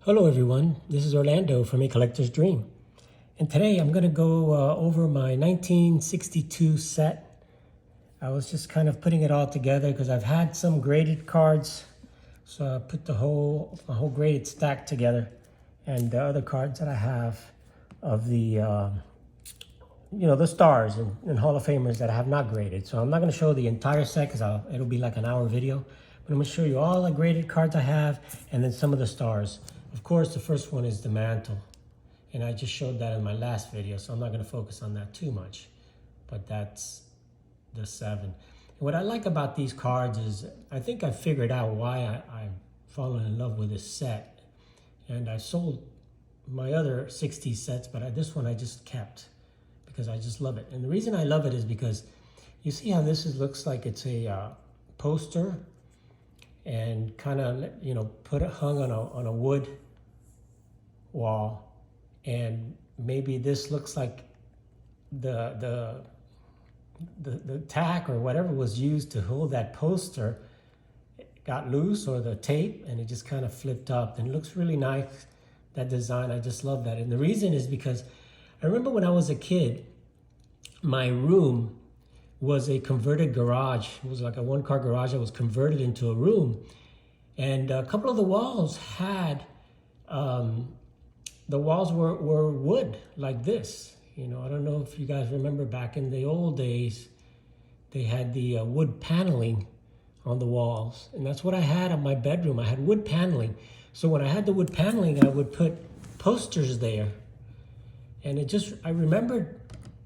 Hello everyone, this is Orlando from A Collector's Dream. And today I'm going to go over my 1962 set. I was just kind of putting it all together because I've had some graded cards. So I put a whole graded stack together. And the other cards that I have of the, the stars and Hall of Famers that I have not graded. So I'm not going to show the entire set because it'll be like an hour video. But I'm going to show you all the graded cards I have and then some of the stars. Of course, the first one is the mantle, and I just showed that in my last video, so I'm not going to focus on that too much, but that's the 7. And what I like about these cards is I think I figured out why I've fallen in love with this set, and I sold my other 60 sets, but this one I just kept because I just love it. And the reason I love it is because you see how looks like it's a poster and kind of hung on a wood wall, and maybe this looks like the tack or whatever was used to hold that poster got loose, or the tape, and it just kind of flipped up, and it looks really nice, that design. I just love that. And the reason is because I remember when I was a kid, my room was a converted garage. It was like a one-car garage that was converted into a room, and a couple of the walls had the walls were wood like this. I don't know if you guys remember back in the old days, they had the wood paneling on the walls, and that's what I had in my bedroom. I had wood paneling. So when I had the wood paneling, I would put posters there, and I remembered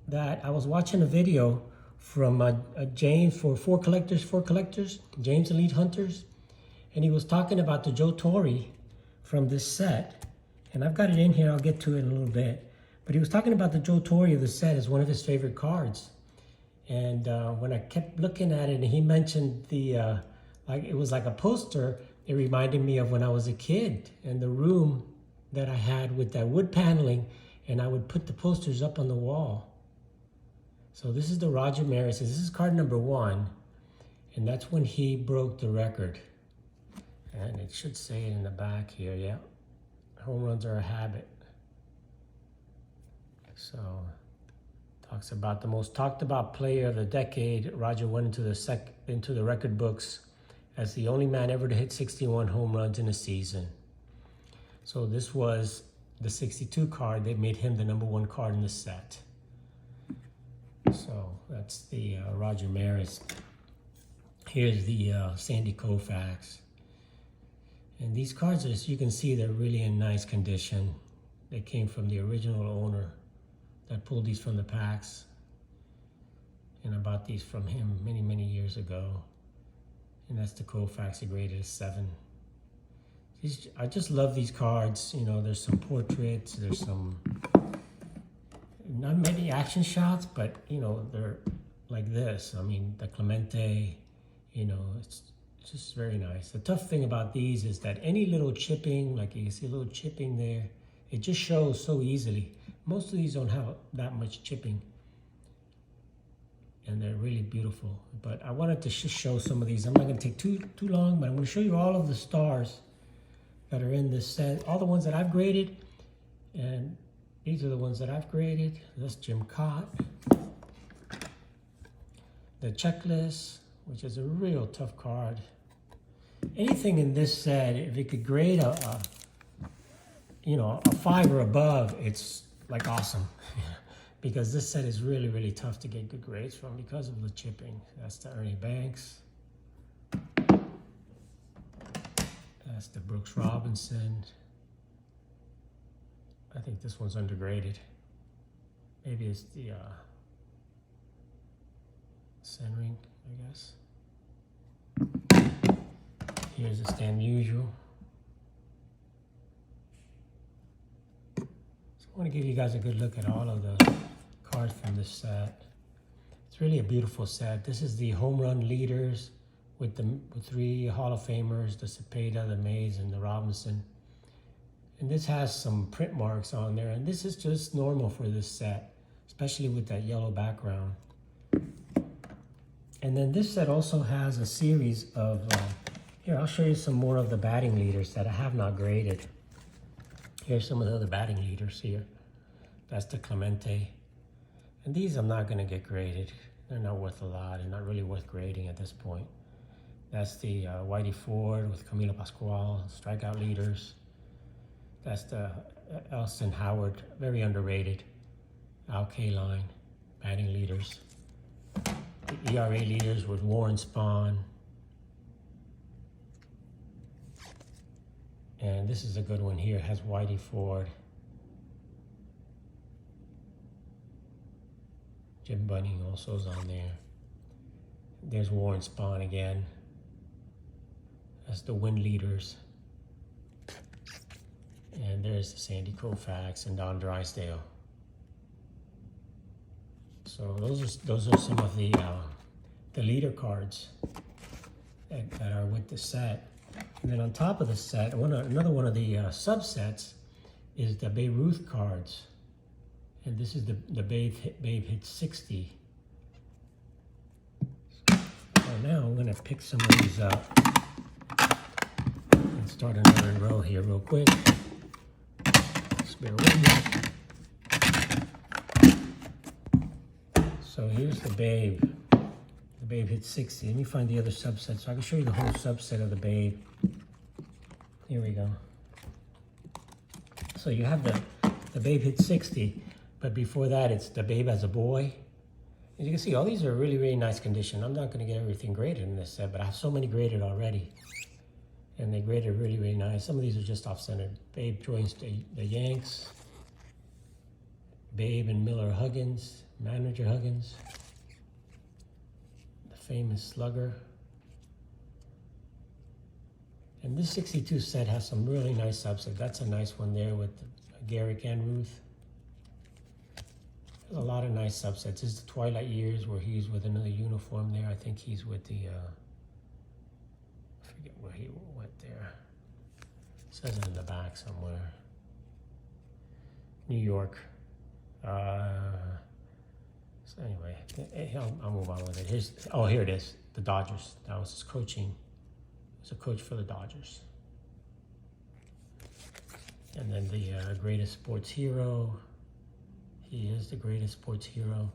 that I was watching a video from James for Four Collectors, James Elite Hunters, and he was talking about the Joe Torre from this set. And I've got it in here, I'll get to it in a little bit. But he was talking about the Joe Torre of the set as one of his favorite cards. And when I kept looking at it, and he mentioned it was like a poster, it reminded me of when I was a kid and the room that I had with that wood paneling, and I would put the posters up on the wall. So this is the Roger Maris. This is card number 1, and that's when he broke the record. And it should say it in the back here, yeah. Home runs are a habit. So, talks about the most talked about player of the decade. Roger went into the record books as the only man ever to hit 61 home runs in a season. So this was the 62 card that made him the #1 card in the set. So that's the Roger Maris. Here's the Sandy Koufax. And these cards, as you can see, they're really in nice condition. They came from the original owner that pulled these from the packs. And I bought these from him many, many years ago. And that's the Koufax, graded as 7. I just love these cards. There's some portraits, there's some, not many action shots, but they're like this. I mean, the Clemente, it's just very nice. The tough thing about these is that any little chipping, like you can see a little chipping there, it just shows so easily. Most of these don't have that much chipping, and they're really beautiful. But I wanted to just show some of these. I'm not going to take too long, but I'm going to show you all of the stars that are in this set, all the ones that I've graded, and these are the ones that I've graded. That's Jim Cott. The checklist, which is a real tough card. Anything in this set, if it could grade a 5 or above, it's like awesome. Because this set is really, really tough to get good grades from because of the chipping. That's the Ernie Banks. That's the Brooks Robinson. I think this one's undergraded. Maybe it's the centering, I guess. Here's the Stan Musial. So I want to give you guys a good look at all of the cards from this set. It's really a beautiful set. This is the home run leaders with 3 Hall of Famers, the Cepeda, the Mays, and the Robinson. And this has some print marks on there, and this is just normal for this set, especially with that yellow background. And then this set also has a series of, here, I'll show you some more of the batting leaders that I have not graded. Here's some of the other batting leaders here. That's the Clemente. And these I'm not going to get graded. They're not worth a lot and not really worth grading at this point. That's the Whitey Ford with Camilo Pascual, strikeout leaders. That's the Elston Howard, very underrated. Al Kaline, batting leaders. The ERA leaders with Warren Spahn. And this is a good one here. It has Whitey Ford. Jim Bunning also is on there. There's Warren Spahn again. That's the win leaders. And there's Sandy Koufax and Don Drysdale. So those are some of the leader cards that are with the set. And then on top of the set, another one of the subsets is the Babe Ruth cards. And this is the Babe hit 60. So now I'm gonna pick some of these up and start another row here real quick. Just bear with me. So here's the Babe. The Babe hit 60. Let me find the other subset so I can show you the whole subset of the Babe. Here we go. So you have the Babe hit 60, but before that it's the Babe as a boy. As you can see, all these are really, really nice condition. I'm not going to get everything graded in this set, but I have so many graded already. And they graded really, really nice. Some of these are just off-centered. Babe joins the Yanks. Babe and Miller Huggins, manager Huggins. The famous slugger. And this 62 set has some really nice subsets. That's a nice one there with Garrick and Ruth. There's a lot of nice subsets. This is the Twilight Years where he's with another uniform there. I think he's with the, I forget where he went there. It says it in the back somewhere. New York. So anyway, I'll move on with it. Here it is, the Dodgers. That was his coaching. He was a coach for the Dodgers. And then the greatest sports hero. He is the greatest sports hero.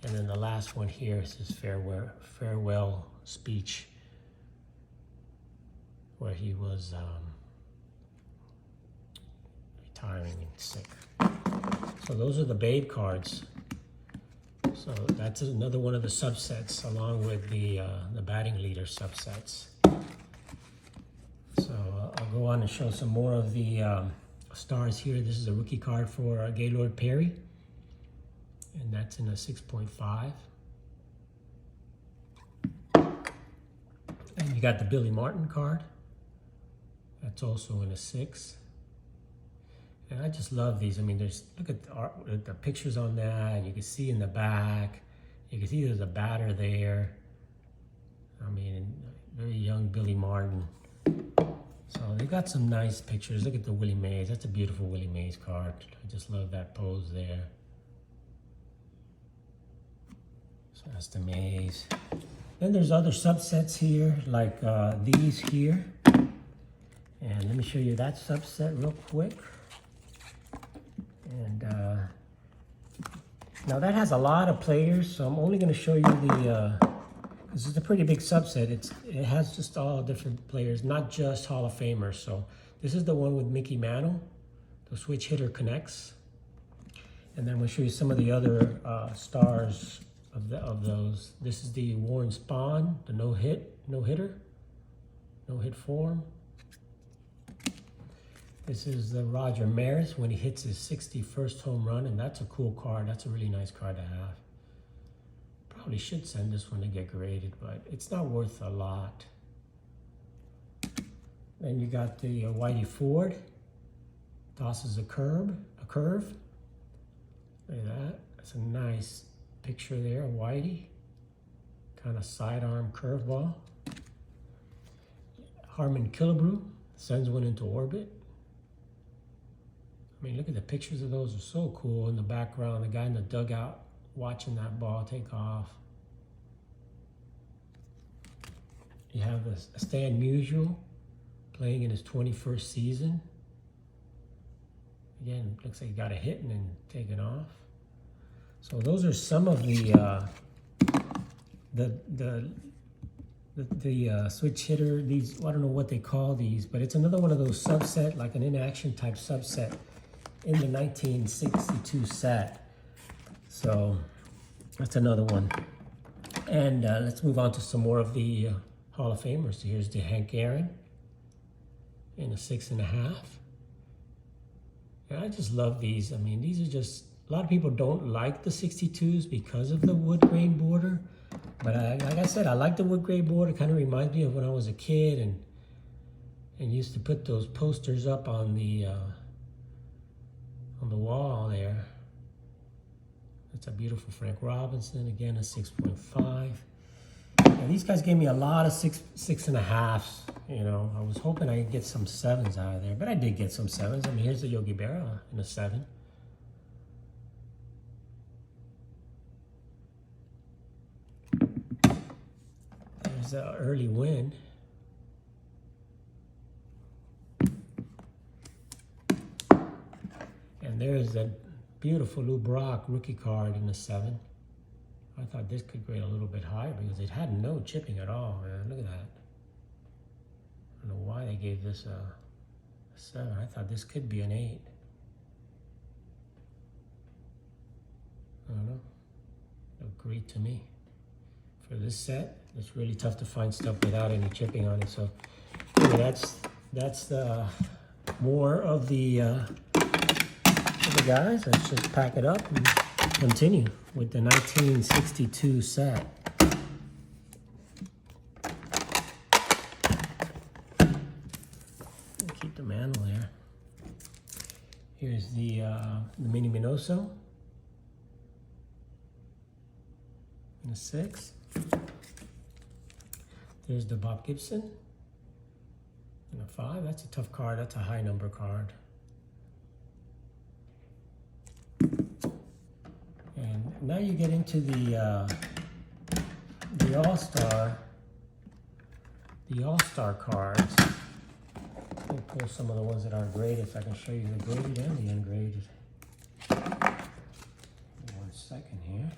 And then the last one here is his farewell speech, where he was retiring and sick. So those are the Babe cards. So that's another one of the subsets, along with the batting leader subsets. So I'll go on and show some more of the stars here. This is a rookie card for Gaylord Perry, and that's in a 6.5. And you got the Billy Martin card. That's also in a 6. And I just love these. I mean, look at the art, the pictures on that. You can see in the back. You can see there's a batter there. I mean, very young Billy Martin. So they got some nice pictures. Look at the Willie Mays. That's a beautiful Willie Mays card. I just love that pose there. So that's the Mays. Then there's other subsets here, like these here. And let me show you that subset real quick. And now that has a lot of players, so I'm only going to show you this is a pretty big subset. It has just all different players, not just Hall of Famers. So this is the one with Mickey Mantle, the switch hitter connects. And then we'll show you some of the other stars of those. This is the Warren Spahn, the no-hitter form. This is the Roger Maris when he hits his 61st home run, and that's a cool card. That's a really nice card to have. Probably should send this one to get graded, but it's not worth a lot. Then you got the Whitey Ford. Tosses a curve. Look at that. That's a nice picture there of Whitey. Kind of sidearm curveball. Harmon Killebrew sends one into orbit. I mean, look at the pictures of those. Are so cool in the background. The guy in the dugout watching that ball take off. You have a Stan Musial playing in his 21st season. Again, looks like you got a hit and then taken off. So those are some of the switch hitter. These, I don't know what they call these, but it's another one of those subset, like an inaction type subset in the 1962 set. So that's another one. And let's move on to some more of the Hall of Famers. So here's the Hank Aaron in a 6.5. And I just love these. I mean, these are just, a lot of people don't like the 62s because of the wood grain border. But like I said, I like the wood grain border. It kind of reminds me of when I was a kid and used to put those posters up on the wall there. That's a beautiful Frank Robinson, again a 6.5. And these guys gave me a lot of 6.5s. You know, I was hoping I could get some 7s out of there, but I did get some 7s. I mean, here's the Yogi Berra in a 7. There's the early win. And there's that beautiful Lou Brock rookie card in the 7. I thought this could grade a little bit higher because it had no chipping at all, man. Look at that. I don't know why they gave this a 7. I thought this could be an 8. I don't know. Looked great to me. For this set, it's really tough to find stuff without any chipping on it. So anyway, that's the more of the guys. Let's just pack it up and continue with the 1962 set. Keep the mantle there. Here's the Mini Minoso in a 6. There's the Bob Gibson in a 5. That's a tough card. That's a high number card. And now you get into the All-Star cards. Let me pull some of the ones that aren't graded so I can show you the graded and the ungraded. 1 second here.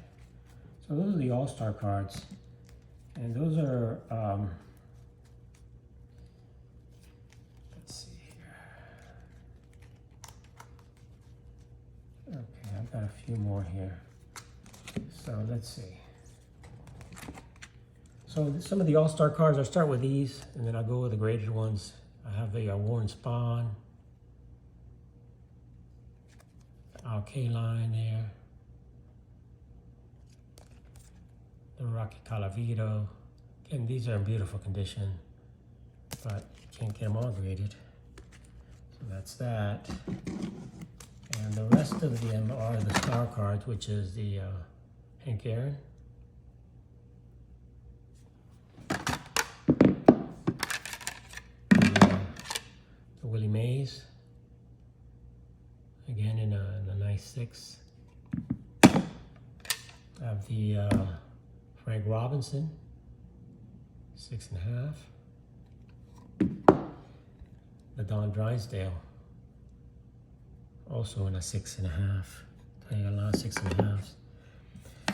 So those are the All-Star cards. And those are, let's see here. Okay, I've got a few more here. So let's see. So some of the All-Star cards, I'll start with these, and then I'll go with the graded ones. I have the Warren Spahn, Al Kaline there, the Rocky Colavito. Again, these are in beautiful condition, but you can't get them all graded. So that's that. And the rest of them are the star cards, which is the Hank Aaron, the Willie Mays, again in a nice 6. I have the Frank Robinson, 6.5. The Don Drysdale, also in a 6.5. I got a lot of 6.5s.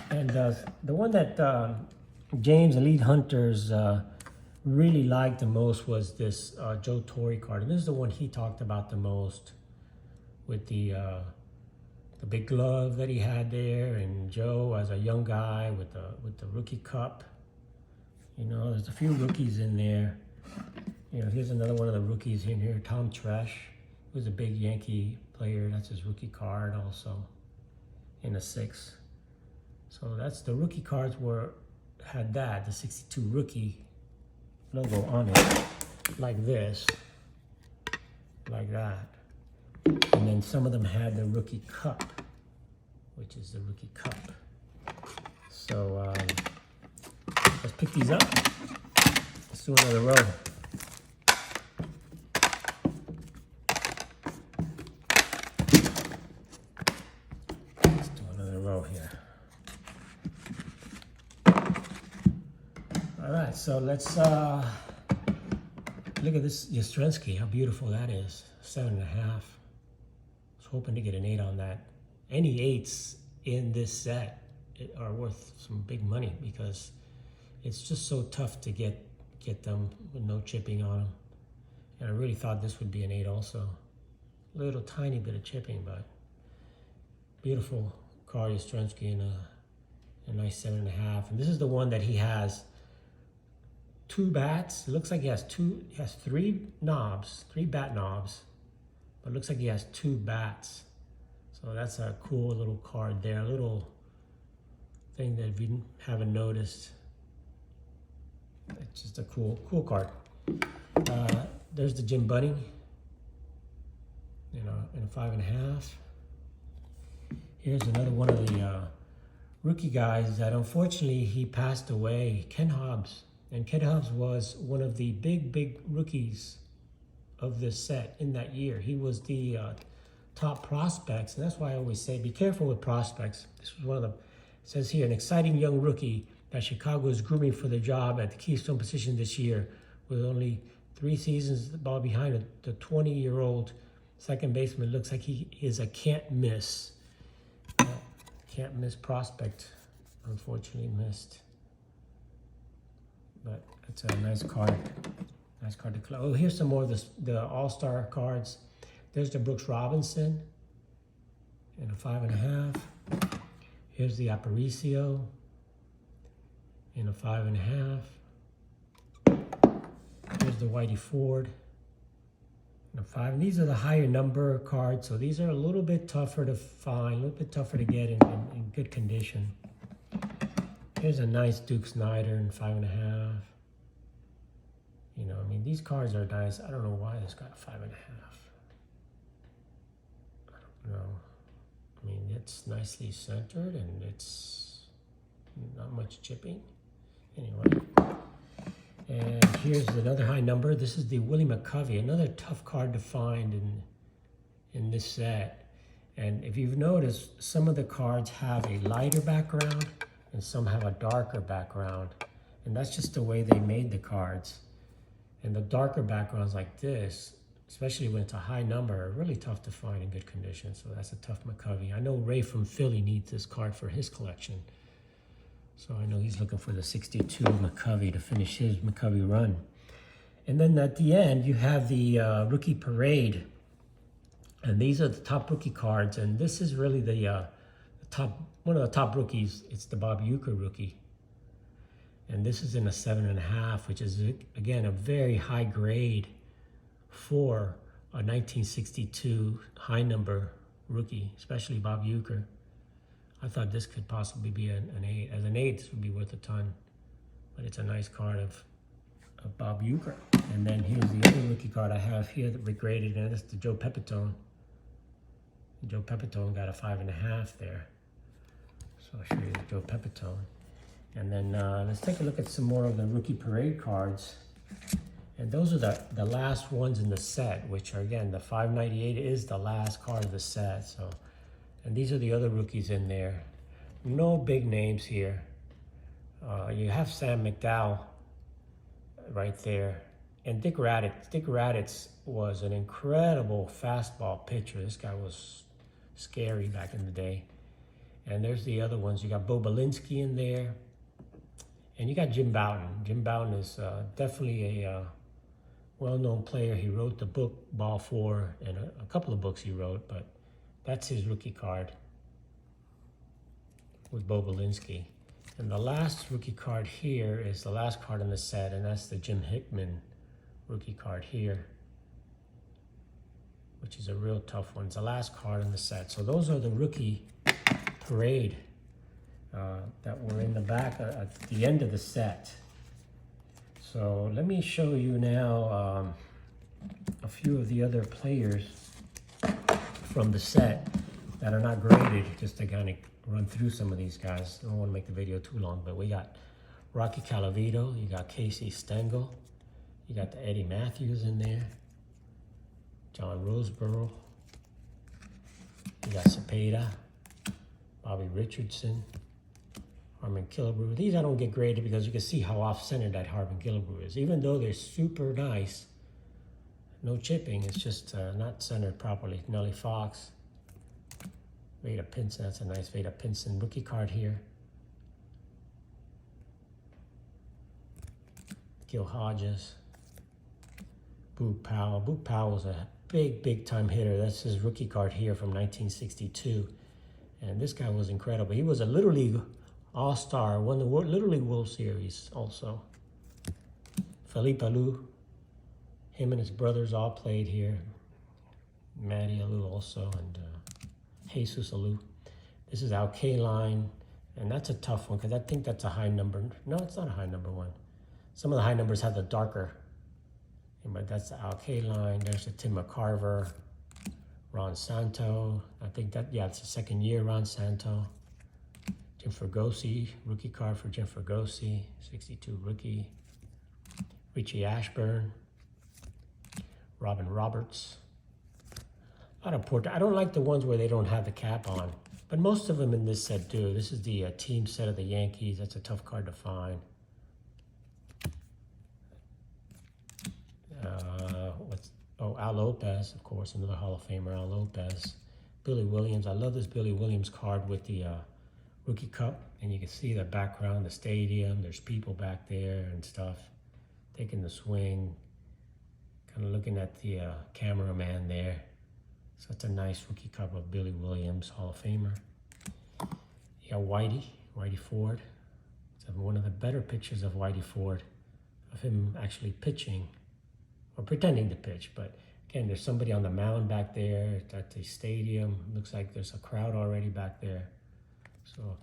And the one that James Elite Hunters really liked the most was this Joe Torre card. And this is the one he talked about the most, with the big glove that he had there, and Joe as a young guy with the rookie cup. You know, there's a few rookies in there. You know, here's another one of the rookies in here, Tom Tresh, who's a big Yankee player. That's his rookie card also in a 6. So that's the rookie cards had that, the 62 rookie logo on it, like this, like that. And then some of them had the rookie cup, which is the rookie cup. So let's pick these up. Let's do another row. Let's do another row here. All right, so let's look at this Yastrzemski, how beautiful that is. 7.5. I was hoping to get an 8 on that. Any 8s in this set are worth some big money because it's just so tough to get them with no chipping on them. And I really thought this would be an 8 also. Little tiny bit of chipping, but beautiful car, Yastrzemski, in a nice 7.5. And this is the one that he has 2 bats. It looks like he has 3 knobs, 3 bat knobs, but it looks like he has 2 bats. So that's a cool little card there, a little thing that if you haven't noticed, it's just a cool card. There's the Jim Bunning, in a 5.5. Here's another one of the rookie guys that unfortunately he passed away, Ken Hobbs. And Ken Hobbs was one of the big rookies of this set in that year. He was the top prospects, and that's why I always say be careful with prospects. This was one of them. It says here, an exciting young rookie that Chicago is grooming for the job at the keystone position this year, with only 3 seasons the ball behind it. The 20-year-old second baseman looks like he is a can't miss prospect. Unfortunately missed. But it's a nice card. Nice card to close. Oh, here's some more of the All-Star cards. There's the Brooks Robinson in a 5.5. Here's the Aparicio in a 5.5. Here's the Whitey Ford in a 5. And these are the higher number cards, so these are a little bit tougher to find, a little bit tougher to get in good condition. Here's a nice Duke Snider in 5.5. I mean, these cards are nice. I don't know why this got a 5.5. I don't know. I mean, it's nicely centered and it's not much chipping. Anyway. And here's another high number. This is the Willie McCovey, another tough card to find in this set. And if you've noticed, some of the cards have a lighter background and some have a darker background. And that's just the way they made the cards. And the darker backgrounds like this, especially when it's a high number, are really tough to find in good condition. So that's a tough McCovey. I know Ray from Philly needs this card for his collection. So I know he's looking for the 62 McCovey to finish his McCovey run. And then at the end, you have the Rookie Parade. And these are the top rookie cards. And this is really the one of the top rookies. It's the Bob Uecker rookie. And this is in a 7.5, which is, again, a very high grade for a 1962 high number rookie, especially Bob Uecker. I thought this could possibly be an 8. As an 8, this would be worth a ton. But it's a nice card of Bob Uecker. And then here's the other rookie card I have here that we graded, and that's the Joe Pepitone. Joe Pepitone got a 5.5 there. So I'll show you the Joe Pepitone. And then let's take a look at some more of the Rookie Parade cards. And those are the last ones in the set, which are, again, the 598 is the last card of the set. So, and these are the other rookies in there. No big names here. You have Sam McDowell right there. And Dick Raditz. Dick Raditz was an incredible fastball pitcher. This guy was scary back in the day. And there's the other ones. You got Bo Belinsky in there. And you got Jim Bouton. Jim Bouton is definitely a well-known player. He wrote the book Ball 4 and a couple of books he wrote, but that's his rookie card with Bo Belinsky. And the last rookie card here is the last card in the set, and that's the Jim Hickman rookie card here, which is a real tough one. It's the last card in the set. So those are the Rookie Parade that were in the back at the end of the set. So let me show you now a few of the other players from the set that are not graded, just to kind of run through some of these guys. I don't want to make the video too long, but we got Rocky Calavito, you got Casey Stengel, you got the Eddie Matthews in there, John Roseborough, you got Cepeda, Bobby Richardson, Harmon Killebrew. These I don't get graded because you can see how off-centered that Harmon Killebrew is. Even though they're super nice, no chipping, it's just not centered properly. Nellie Fox, Vada Pinson, that's a nice Vada Pinson rookie card here. Gil Hodges. Boog Powell. Boog Powell was a big time hitter. That's his rookie card here from 1962. And this guy was incredible. He was a Little League All-Star, won the Little League World Series also. Felipe Alou, him and his brothers all played here. Matty Alou also, and Jesus Alou. This is Al Kaline, and that's a tough one because I think that's a high number. No, it's not a high number one. Some of the high numbers have the darker. But that's the Al Kaline. There's the Tim McCarver, Ron Santo. I think that, yeah, it's the second year, Ron Santo. Jim Fregosi, rookie card for Jim Fregosi, 62 rookie. Richie Ashburn, Robin Roberts. A lot of portrait. I don't like the ones where they don't have the cap on, but most of them in this set do. This is the team set of the Yankees. That's a tough card to find. Al Lopez, of course, another Hall of Famer, Al Lopez. Billy Williams. I love this Billy Williams card with the rookie cup, and you can see the background, the stadium. There's people back there and stuff, taking the swing, kind of looking at the cameraman there. So it's a nice rookie cup of Billy Williams, Hall of Famer. You got Whitey Ford. It's one of the better pictures of Whitey Ford, of him actually pitching, or pretending to pitch. But again, there's somebody on the mound back there at the stadium. Looks like there's a crowd already back there. So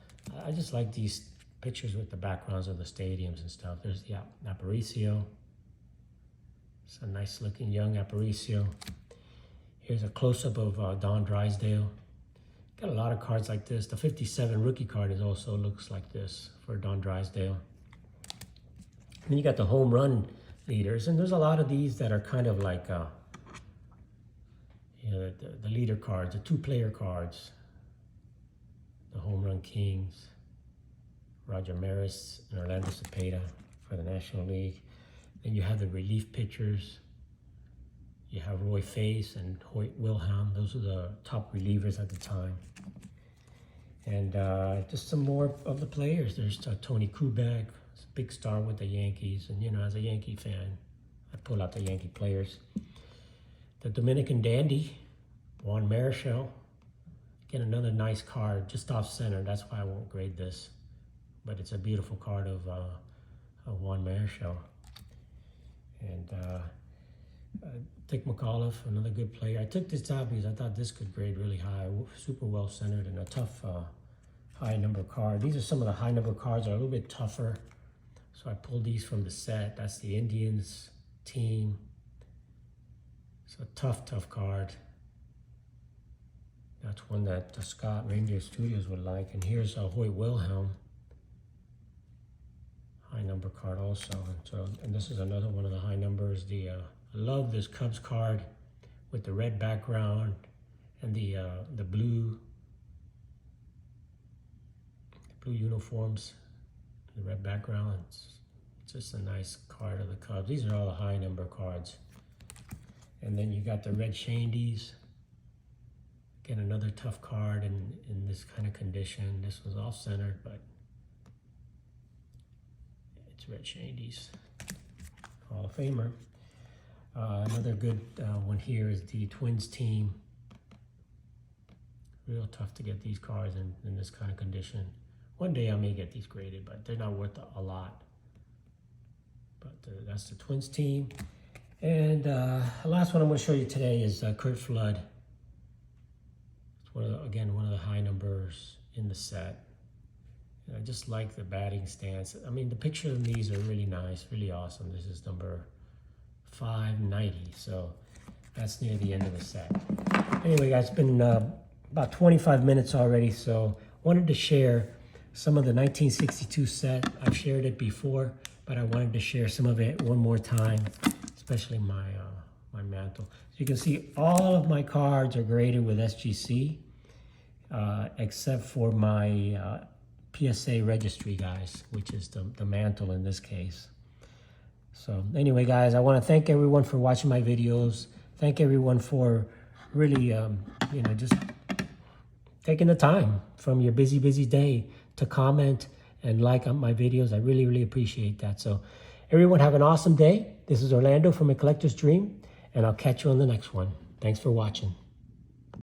I just like these pictures with the backgrounds of the stadiums and stuff. There's the Aparicio. It's a nice looking young Aparicio. Here's a close-up of Don Drysdale. Got a lot of cards like this. The 57 rookie card is also looks like this for Don Drysdale. Then you got the home run leaders, and there's a lot of these that are kind of like you know, the leader cards, the two-player cards. The home run kings, Roger Maris and Orlando Cepeda for the National League. Then you have the relief pitchers. You have Roy Face and Hoyt Wilhelm. Those are the top relievers at the time. And just some more of the players. There's Tony Kubek, big star with the Yankees. And, you know, as a Yankee fan, I pull out the Yankee players. The Dominican Dandy, Juan Marichal. Again, another nice card, just off center. That's why I won't grade this. But it's a beautiful card of Juan Marichal. And Dick McAuliffe, another good player. I took this out because I thought this could grade really high. Super well centered and a tough high number card. These are some of the high number cards that are a little bit tougher. So I pulled these from the set. That's the Indians team. It's a tough card. That's one that Scott Reindeer Studios would like. And here's Hoyt Wilhelm. High number card also. And this is another one of the high numbers. I love this Cubs card with the red background and the blue uniforms, the red background. It's just a nice card of the Cubs. These are all the high number cards. And then you got the red Shandies. Again, another tough card in this kind of condition. This was off-centered, but it's red Shandies. Hall of Famer. Another good one here is the Twins team. Real tough to get these cards in this kind of condition. One day I may get these graded, but they're not worth a lot. But that's the Twins team. And the last one I'm going to show you today is Curt Flood. It's one of the high numbers in the set. And I just like the batting stance. I mean, the picture of these are really nice, really awesome. This is number 590, so that's near the end of the set. Anyway, guys, it's been about 25 minutes already, so wanted to share some of the 1962 set. I've shared it before, but I wanted to share some of it one more time, especially my mantle. So you can see all of my cards are graded with SGC, except for my PSA registry, guys, which is the mantle in this case. So anyway, guys, I want to thank everyone for watching my videos. Thank everyone for really, just taking the time from your busy day to comment and like on my videos. I really appreciate that. So everyone have an awesome day. This is Orlando from A Collector's Dream, and I'll catch you on the next one. Thanks for watching.